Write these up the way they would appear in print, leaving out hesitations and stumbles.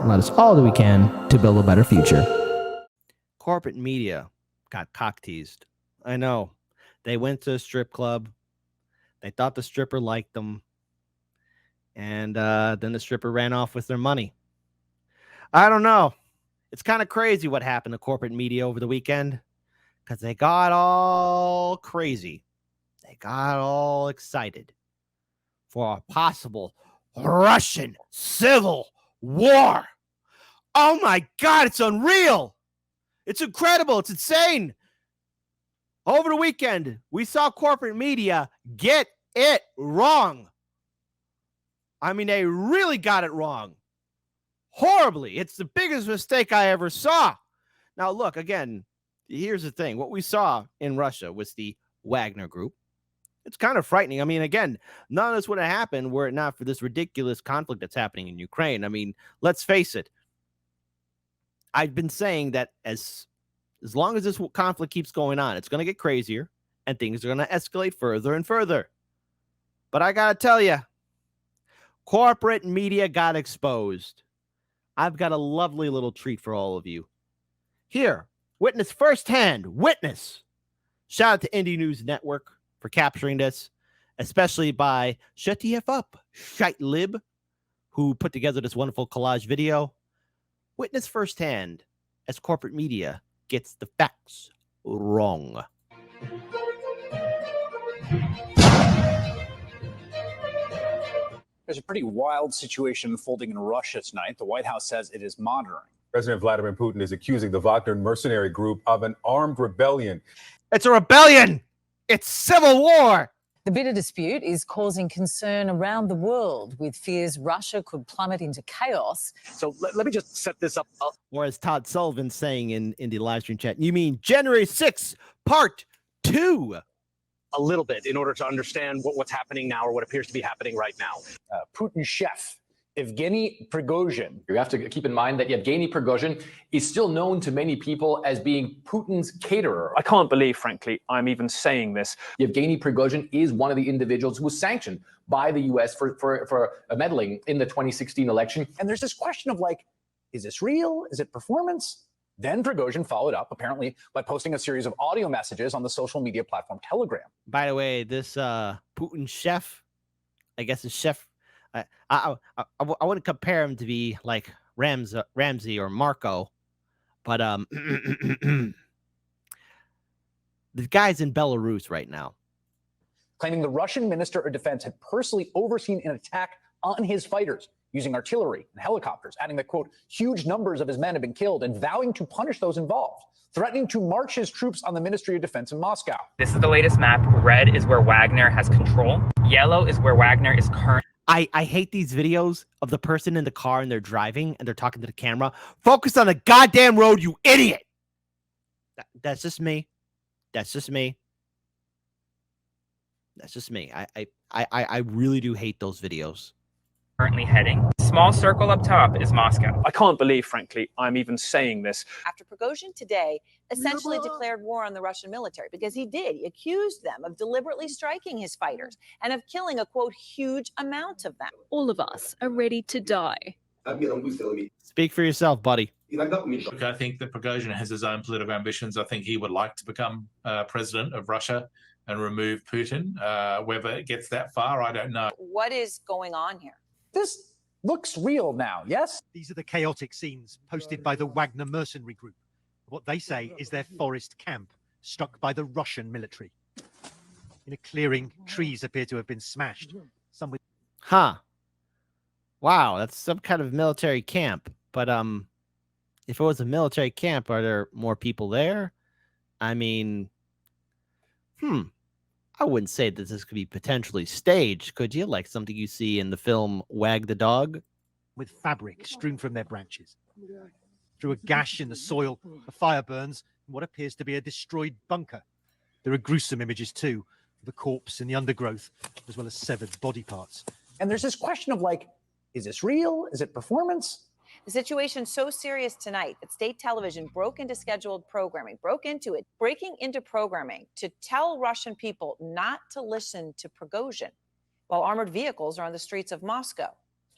and let us all do we can to build a better future. Corporate media got cock-teased. I know. They went to a strip club. They thought the stripper liked them. And then the stripper ran off with their money. I don't know. It's kind of crazy what happened to corporate media over the weekend because they got all crazy. They got all excited for a possible Russian civil war. Oh my God, it's unreal. It's incredible. It's insane. Over the weekend, we saw corporate media get it wrong. I mean, they really got it wrong. Horribly. It's the biggest mistake I ever saw. Now, look, again, here's the thing. What we saw in Russia was the Wagner group. It's kind of frightening. I mean, again, none of this would have happened were it not for this ridiculous conflict that's happening in Ukraine. I mean, let's face it. I've been saying that as long as this conflict keeps going on, it's going to get crazier and things are going to escalate further and further. But I got to tell you, corporate media got exposed. I've got a lovely little treat for all of you. Here, witness firsthand, witness. Shout out to Indie News Network for capturing this, especially by Shut the F Up, Shite Lib, who put together this wonderful collage video. Witness firsthand as corporate media gets the facts wrong. There's a pretty wild situation unfolding in Russia tonight. The White House says it is monitoring. President Vladimir Putin is accusing the Wagner mercenary group of an armed rebellion. It's a rebellion. It's civil war. The bitter dispute is causing concern around the world, with fears Russia could plummet into chaos. So let me just set this up. Or as Todd Sullivan's saying in the live stream chat, you mean January 6th, part 2. A little bit in order to understand what's happening now, or what appears to be happening right now. Putin's chef, Evgeny Prigozhin. You have to keep in mind that Yevgeny Prigozhin is still known to many people as being Putin's caterer. I can't believe, frankly, I'm even saying this. Yevgeny Prigozhin is one of the individuals who was sanctioned by the U.S. for meddling in the 2016 election. And there's this question of like, is this real? Is it performance? Then Prigozhin followed up, apparently, by posting a series of audio messages on the social media platform Telegram. By the way, this Putin chef, I guess is chef. I wouldn't compare him to be like Ramsey or Marco, but the guy's in Belarus right now. Claiming the Russian Minister of Defense had personally overseen an attack on his fighters using artillery and helicopters, adding that, quote, huge numbers of his men have been killed, and vowing to punish those involved, threatening to march his troops on the Ministry of Defense in Moscow. This is the latest map. Red is where Wagner has control. Yellow is where Wagner is current. I hate these videos of the person in the car and they're driving and they're talking to the camera. Focus on the goddamn road, you idiot. That's just me. That's just me. That's just me. I really do hate those videos. Currently heading. Small circle up top is Moscow. I can't believe, frankly, I'm even saying this. After Prigozhin today essentially declared war on the Russian military, because he did. He accused them of deliberately striking his fighters and of killing a, quote, huge amount of them. All of us are ready to die. Speak for yourself, buddy. Look, I think that Prigozhin has his own political ambitions. I think he would like to become president of Russia and remove Putin. Whether it gets that far, I don't know. What is going on here? This looks real now, yes? These are the chaotic scenes posted by the Wagner mercenary group. What they say is their forest camp struck by the Russian military. In a clearing, trees appear to have been smashed. Some with Wow, that's some kind of military camp. But if it was a military camp, are there more people there? I mean, I wouldn't say that this could be potentially staged, could you? Like something you see in the film Wag the Dog? with fabric strewn from their branches. Through a gash in the soil, a fire burns in what appears to be a destroyed bunker. There are gruesome images too, of the corpse in the undergrowth, as well as severed body parts. And there's this question of like, is this real? Is it performance? The situation's so serious tonight that state television broke into scheduled programming, breaking into programming to tell Russian people not to listen to Prigozhin while armored vehicles are on the streets of Moscow.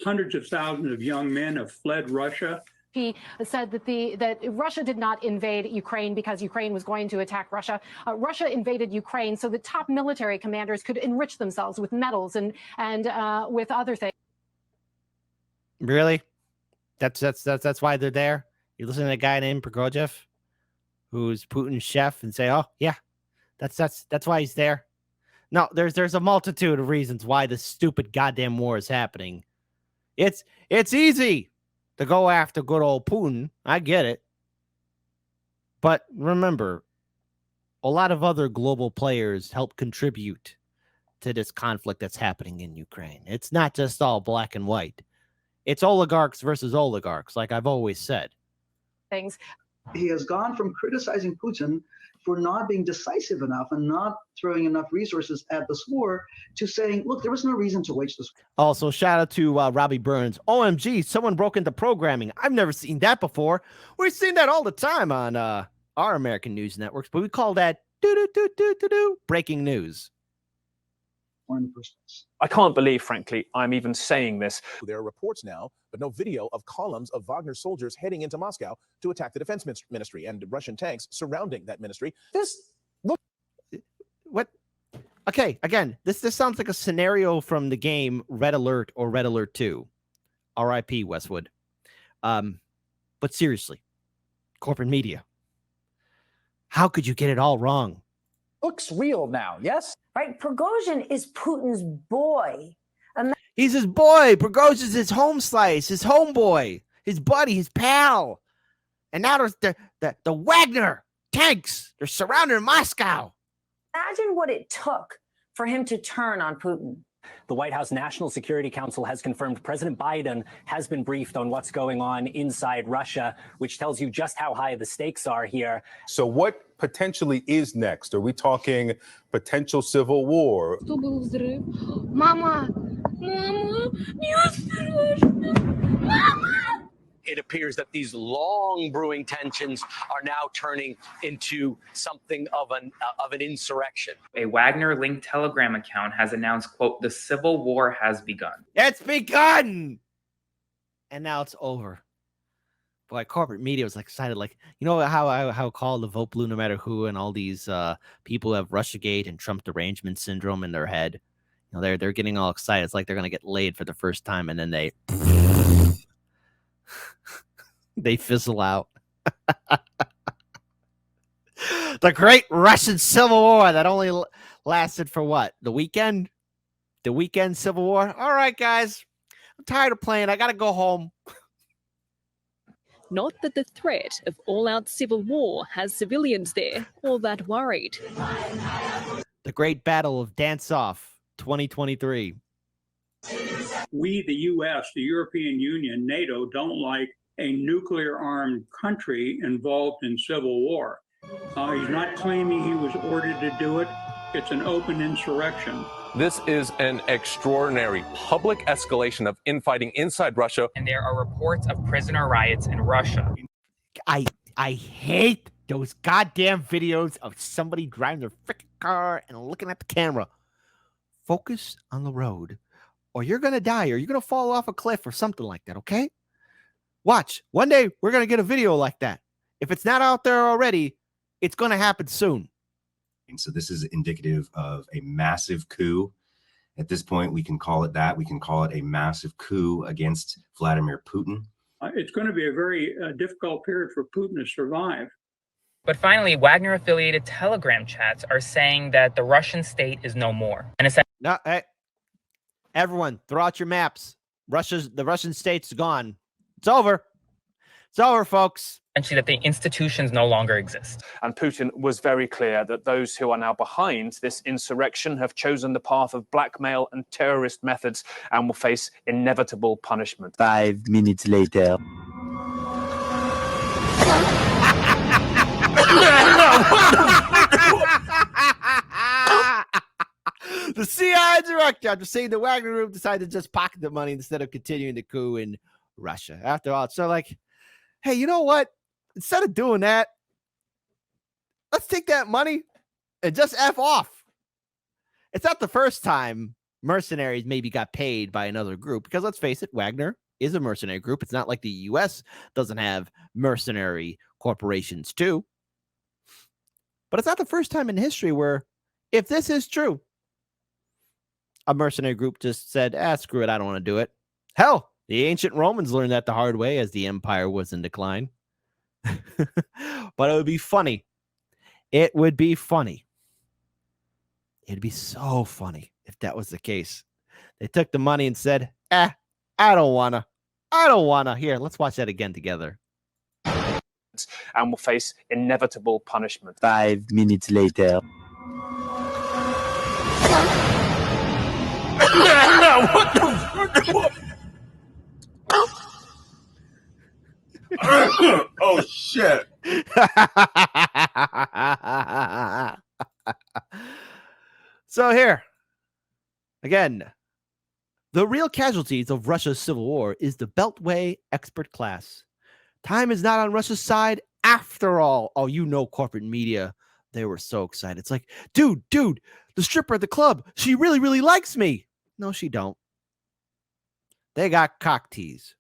Hundreds of thousands of young men have fled Russia. He said that Russia did not invade Ukraine because Ukraine was going to attack Russia. Russia invaded Ukraine so that top military commanders could enrich themselves with medals and with other things. Really? That's why they're there. You listen to a guy named Prigozhin, who's Putin's chef, and say, "Oh yeah, that's why he's there." No, there's a multitude of reasons why this stupid goddamn war is happening. It's easy to go after good old Putin. I get it. But remember, a lot of other global players help contribute to this conflict that's happening in Ukraine. It's not just all black and white. It's oligarchs versus oligarchs, like I've always said. Things. He has gone from criticizing Putin for not being decisive enough and not throwing enough resources at this war to saying, look, there was no reason to wage this. Also, shout out to Robbie Burns. OMG, someone broke into programming. I've never seen that before. We've seen that all the time on our American news networks, but we call that breaking news. I can't believe, frankly, I'm even saying this. There are reports now, but no video of columns of Wagner soldiers heading into Moscow to attack the defense ministry and Russian tanks surrounding that ministry. What? Okay, again, this sounds like a scenario from the game Red Alert or Red Alert 2. R.I.P. Westwood. But seriously, corporate media, how could you get it all wrong? Looks real now, yes? Right? Prigozhin is Putin's boy. He's his boy. Prigozhin's his home slice, his homeboy, his buddy, his pal. And now there's the Wagner tanks. They're surrounding Moscow. Imagine what it took for him to turn on Putin. The White House National Security Council has confirmed President Biden has been briefed on what's going on inside Russia, which tells you just how high the stakes are here. So what potentially is next? Are we talking potential civil war? Mama, It appears that these long brewing tensions are now turning into something of an insurrection. A Wagner-linked Telegram account has announced, quote, the civil war has begun. It's begun! And now it's over. Boy, corporate media was like excited. Like, you know how call the vote blue no matter who, and all these people who have Russiagate and Trump derangement syndrome in their head. You know, they're getting all excited. It's like they're gonna get laid for the first time, and then they they fizzle out. The great Russian Civil War that only lasted for what? The weekend? The weekend Civil War? All right, guys. I'm tired of playing. I got to go home. Not that the threat of all-out civil war has civilians there all that worried. The great battle of Dance-Off 2023. We, the U.S., the European Union, NATO, don't like a nuclear-armed country involved in civil war. He's not claiming he was ordered to do it. It's an open insurrection. This is an extraordinary public escalation of infighting inside Russia. And there are reports of prisoner riots in Russia. I hate those goddamn videos of somebody driving their freaking car and looking at the camera. Focus on the road, or you're going to die, or you're going to fall off a cliff or something like that, okay? Watch. One day, we're going to get a video like that. If it's not out there already, it's going to happen soon. And so this is indicative of a massive coup. At this point, we can call it that. We can call it a massive coup against Vladimir Putin. It's going to be a very difficult period for Putin to survive. But finally, Wagner-affiliated Telegram chats are saying that the Russian state is no more. And no, hey, everyone, throw out your maps. The Russian state's gone. It's over. It's over, folks. Essentially, that the institutions no longer exist. And Putin was very clear that those who are now behind this insurrection have chosen the path of blackmail and terrorist methods and will face inevitable punishment. 5 minutes later. The CIA director, after seeing the Wagner Group, decided to just pocket the money instead of continuing the coup in Russia. After all, so like, hey, you know what? Instead of doing that, let's take that money and just F off. It's not the first time mercenaries maybe got paid by another group, because let's face it, Wagner is a mercenary group. It's not like the U.S. doesn't have mercenary corporations too. But it's not the first time in history where, if this is true, a mercenary group just said, screw it, I don't want to do it. Hell, the ancient Romans learned that the hard way as the empire was in decline. But it would be funny. It would be funny. It'd be so funny if that was the case. They took the money and said, I don't wanna. Here, let's watch that again together. And will face inevitable punishment. 5 minutes later. Oh, shit. So here, again, the real casualties of Russia's civil war is the Beltway expert class. Time is not on Russia's side after all. Oh, you know, corporate media, they were so excited. It's like, dude, the stripper at the club, she really, really likes me. No, she don't. They got cock teased.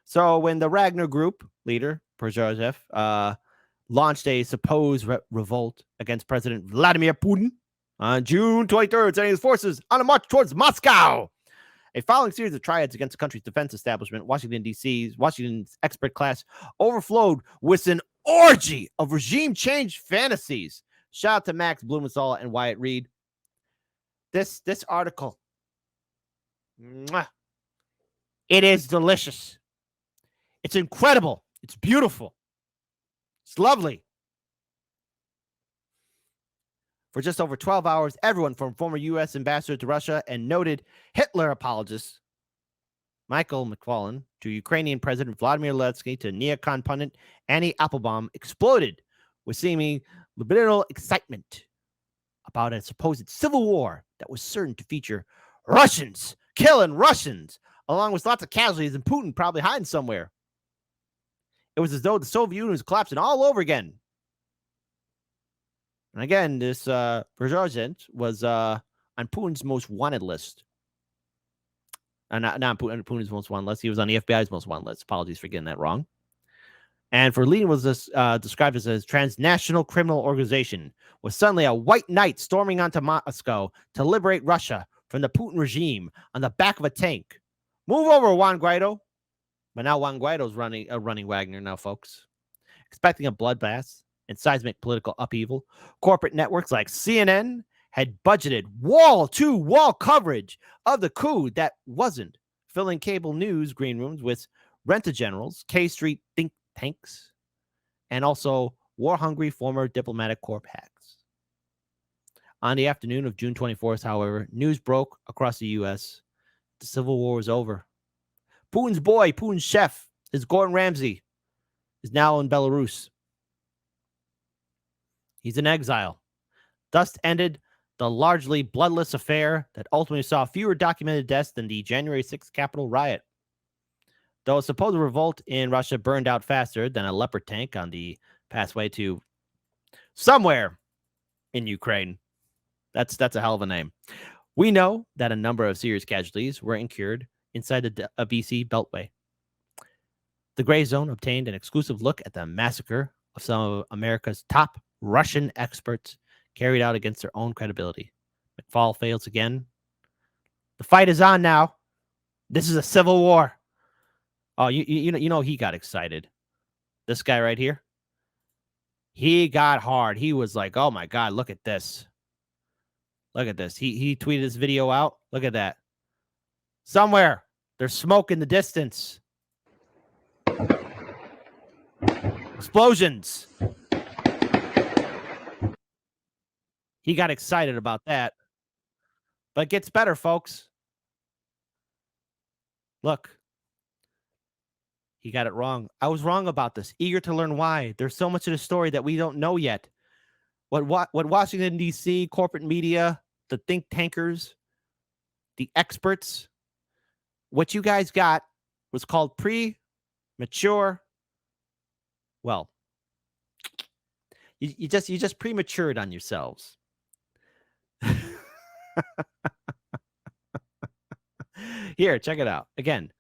So when the Wagner group leader, Prigozhin, launched a supposed revolt against President Vladimir Putin on June 23rd, sending his forces on a march towards Moscow. A following series of triads against the country's defense establishment, Washington's expert class overflowed with an orgy of regime change fantasies. Shout out to Max Blumenthal and Wyatt Reed. This article, it is delicious. It's incredible. It's beautiful. It's lovely. For just over 12 hours, everyone from former U.S. ambassador to Russia and noted Hitler apologist Michael McFarlane to Ukrainian President Vladimir Zelensky to neocon pundit Annie Applebaum exploded with seeming libidinal excitement about a supposed civil war that was certain to feature Russians killing Russians, along with lots of casualties and Putin probably hiding somewhere. It was as though the Soviet Union was collapsing all over again. And again, this Prigozhin was on Putin's most wanted list. Not Putin's most wanted list. He was on the FBI's most wanted list. Apologies for getting that wrong. And for leading was this described as a transnational criminal organization, was suddenly a white knight storming onto Moscow to liberate Russia from the Putin regime on the back of a tank. Move over, Juan Guaido. But now Juan Guaido's running Wagner now, folks. Expecting a bloodbath and seismic political upheaval, corporate networks like CNN had budgeted wall-to-wall coverage of the coup that wasn't, filling cable news green rooms with rent-a-generals, K Street think tanks, and also war-hungry former diplomatic corps hacks. On the afternoon of June 24th, however, news broke across the U.S. The civil war was over. Putin's boy, Putin's chef, is Gordon Ramsay, is now in Belarus. He's in exile. Thus ended the largely bloodless affair that ultimately saw fewer documented deaths than the January 6th Capitol riot. Though a supposed revolt in Russia burned out faster than a Leopard tank on the pathway to somewhere in Ukraine. That's a hell of a name. We know that a number of serious casualties were incurred inside the BC Beltway. The Gray Zone obtained an exclusive look at the massacre of some of America's top Russian experts carried out against their own credibility. McFall fails again. The fight is on now. This is a civil war. Oh, you know he got excited. This guy right here. He got hard. He was like, "Oh my God, look at this. Look at this." He tweeted this video out. Look at that. Somewhere there's smoke in the distance. Explosions. He got excited about that. But it gets better, folks. Look. He got it wrong. I was wrong about this. Eager to learn why. There's so much of the story that we don't know yet. What Washington, D.C., corporate media, the think tankers, the experts, what you guys got was called premature. Well, you just prematured on yourselves. Here, check it out. Again,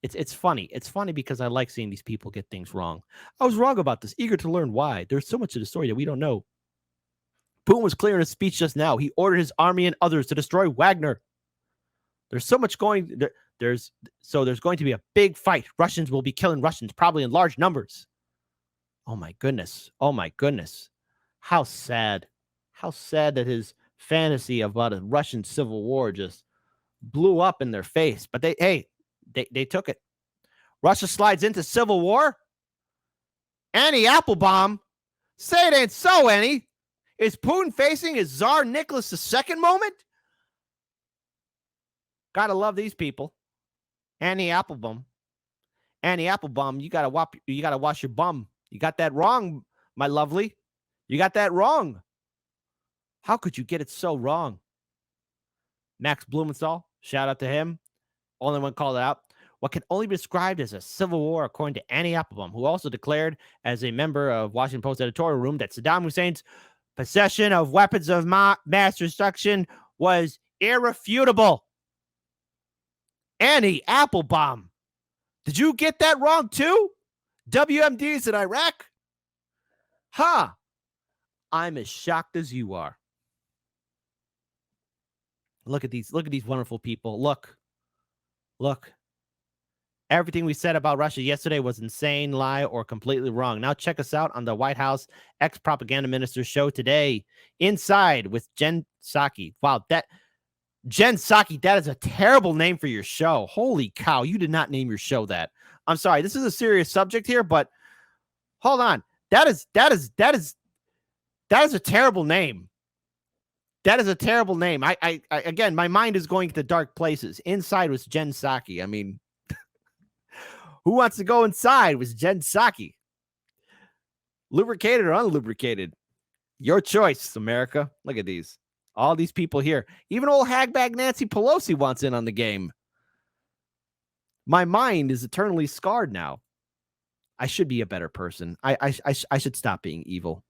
it's funny. It's funny because I like seeing these people get things wrong. I was wrong about this. Eager to learn why. There's so much of the story that we don't know. Putin was clear in his speech just now. He ordered his army and others to destroy Wagner. There's so much going. There's going to be a big fight. Russians will be killing Russians, probably in large numbers. Oh my goodness. Oh my goodness. How sad. How sad that his fantasy about a Russian civil war just blew up in their face. But they took it. Russia slides into civil war. Annie Applebaum. Say it ain't so, Annie. Is Putin facing his Tsar Nicholas II moment? Gotta love these people. Annie Applebaum. Annie Applebaum, you gotta wash your bum. You got that wrong, my lovely. You got that wrong. How could you get it so wrong? Max Blumenthal, shout out to him. Only one called it out. What can only be described as a civil war, according to Annie Applebaum, who also declared as a member of Washington Post editorial room that Saddam Hussein's possession of weapons of mass destruction was irrefutable. Annie Applebaum, did you get that wrong too? WMDs in Iraq? Huh. I'm as shocked as you are. Look at these wonderful people. Look. Everything we said about Russia yesterday was insane, lie, or completely wrong. Now check us out on the White House ex-propaganda minister's show today. Inside with Jen Psaki. Wow, Jen Psaki, that is a terrible name for your show. Holy cow, you did not name your show that. I'm sorry, this is a serious subject here, but hold on. That is a terrible name. That is a terrible name. I again, my mind is going to dark places. Inside was Jen Psaki. I mean, who wants to go inside with Jen Psaki? Lubricated or unlubricated? Your choice, America. Look at these. All these people here. Even old hagbag Nancy Pelosi wants in on the game. My mind is eternally scarred now. I should be a better person. I should stop being evil.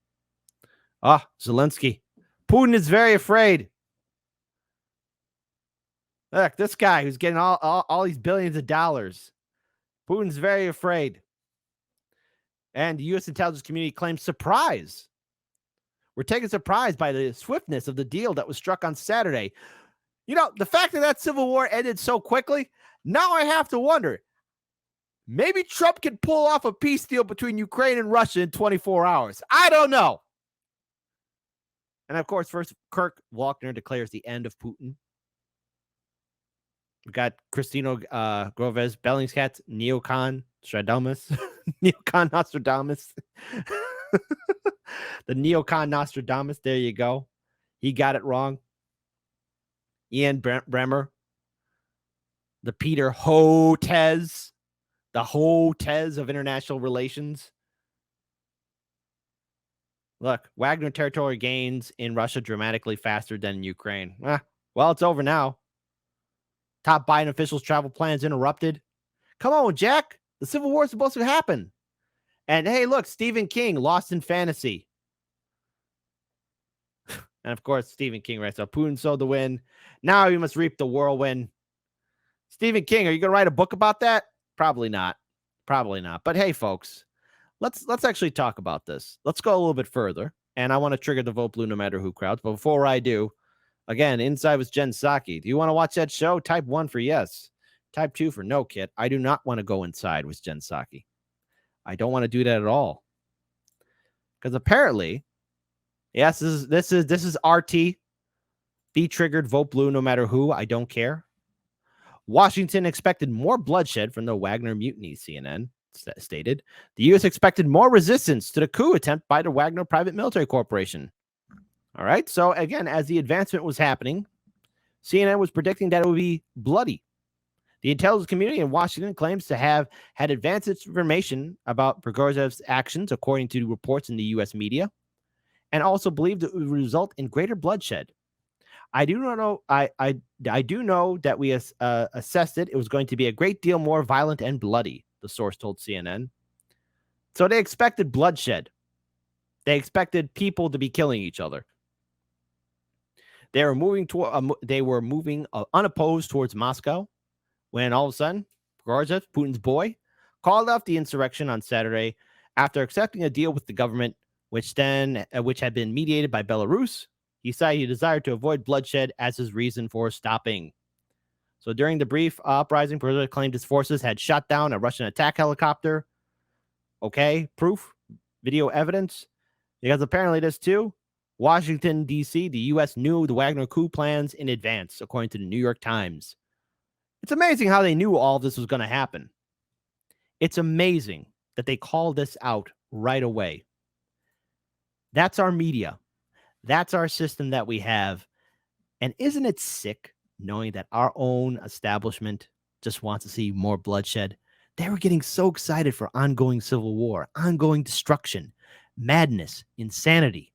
Zelensky. Putin is very afraid. Look, this guy who's getting all these billions of dollars. Putin's very afraid. And the U.S. intelligence community claims surprise. We're taken surprised by the swiftness of the deal that was struck on Saturday. You know, the fact that civil war ended so quickly, now I have to wonder, maybe Trump can pull off a peace deal between Ukraine and Russia in 24 hours. I don't know. And of course, first, Kirk Wagner declares the end of Putin. We got Christina Groves, Bellingcat, Neocon Nostradamus. Neocon Nostradamus. The Neocon Nostradamus. There you go. He got it wrong. Ian Bremmer. The Peter Hotez. The Hotez of international relations. Look, Wagner territory gains in Russia dramatically faster than in Ukraine. Well, it's over now. Top Biden officials' travel plans interrupted. Come on, Jack. The Civil War is supposed to happen. And hey, look, Stephen King, Lost in Fantasy. And of course, Stephen King writes, Putin sowed the wind. Now he must reap the whirlwind. Stephen King, are you going to write a book about that? Probably not. Probably not. But hey, folks, let's actually talk about this. Let's go a little bit further. And I want to trigger the vote blue no matter who crowds. But before I do, again, Inside with Jen Psaki. Do you want to watch that show? Type 1 for yes. Type 2 for no, Kit. I do not want to go inside with Jen Psaki. I don't want to do that at all. Because apparently, yes, this is RT. Be triggered, vote blue no matter who. I don't care. Washington expected more bloodshed from the Wagner mutiny, CNN stated. The U.S. expected more resistance to the coup attempt by the Wagner Private Military Corporation. All right. So again, as the advancement was happening, CNN was predicting that it would be bloody. The intelligence community in Washington claims to have had advanced information about Prigozhin's actions, according to reports in the U.S. media, and also believed it would result in greater bloodshed. I do not know. I do know that we assessed it. It was going to be a great deal more violent and bloody, the source told CNN. So they expected bloodshed. They expected people to be killing each other. They were moving unopposed towards Moscow when all of a sudden, Prigozhin, Putin's boy, called off the insurrection on Saturday after accepting a deal with the government, which had been mediated by Belarus. He said he desired to avoid bloodshed as his reason for stopping. So during the brief uprising, Prigozhin claimed his forces had shot down a Russian attack helicopter. Okay, proof, video evidence, because apparently this too. Washington, D.C., the U.S. knew the Wagner coup plans in advance, according to the New York Times. It's amazing how they knew all of this was going to happen. It's amazing that they called this out right away. That's our media. That's our system that we have. And isn't it sick knowing that our own establishment just wants to see more bloodshed? They were getting so excited for ongoing civil war, ongoing destruction, madness, insanity.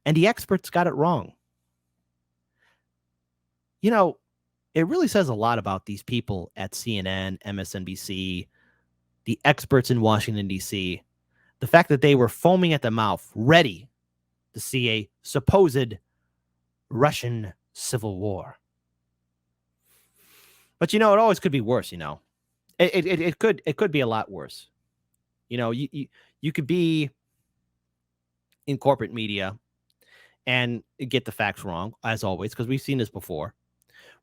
And the experts got it wrong. You know, it really says a lot about these people at CNN, MSNBC, the experts in Washington, D.C., the fact that they were foaming at the mouth, ready to see a supposed Russian civil war. But, you know, it always could be worse, you know. It could be a lot worse. You know, you could be in corporate media and get the facts wrong, as always, because we've seen this before.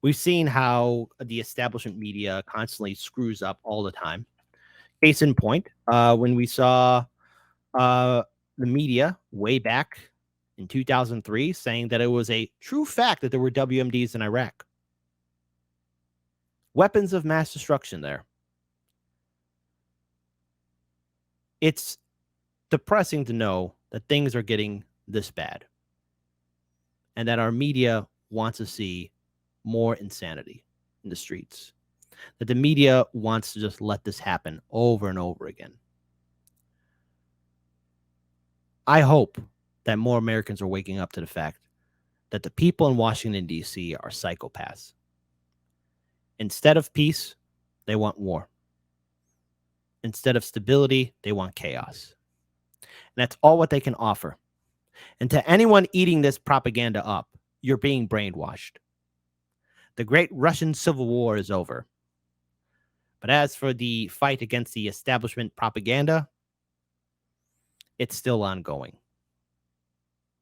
We've seen how the establishment media constantly screws up all the time. Case in point, when we saw the media way back in 2003 saying that it was a true fact that there were WMDs in Iraq. Weapons of mass destruction there. It's depressing to know that things are getting this bad and that our media wants to see more insanity in the streets, that the media wants to just let this happen over and over again. I hope that more Americans are waking up to the fact that the people in Washington, D.C. are psychopaths. Instead of peace, they want war. Instead of stability, they want chaos. And that's all what they can offer. And to anyone eating this propaganda up, you're being brainwashed. The great Russian Civil War is over. But as for the fight against the establishment propaganda, it's still ongoing.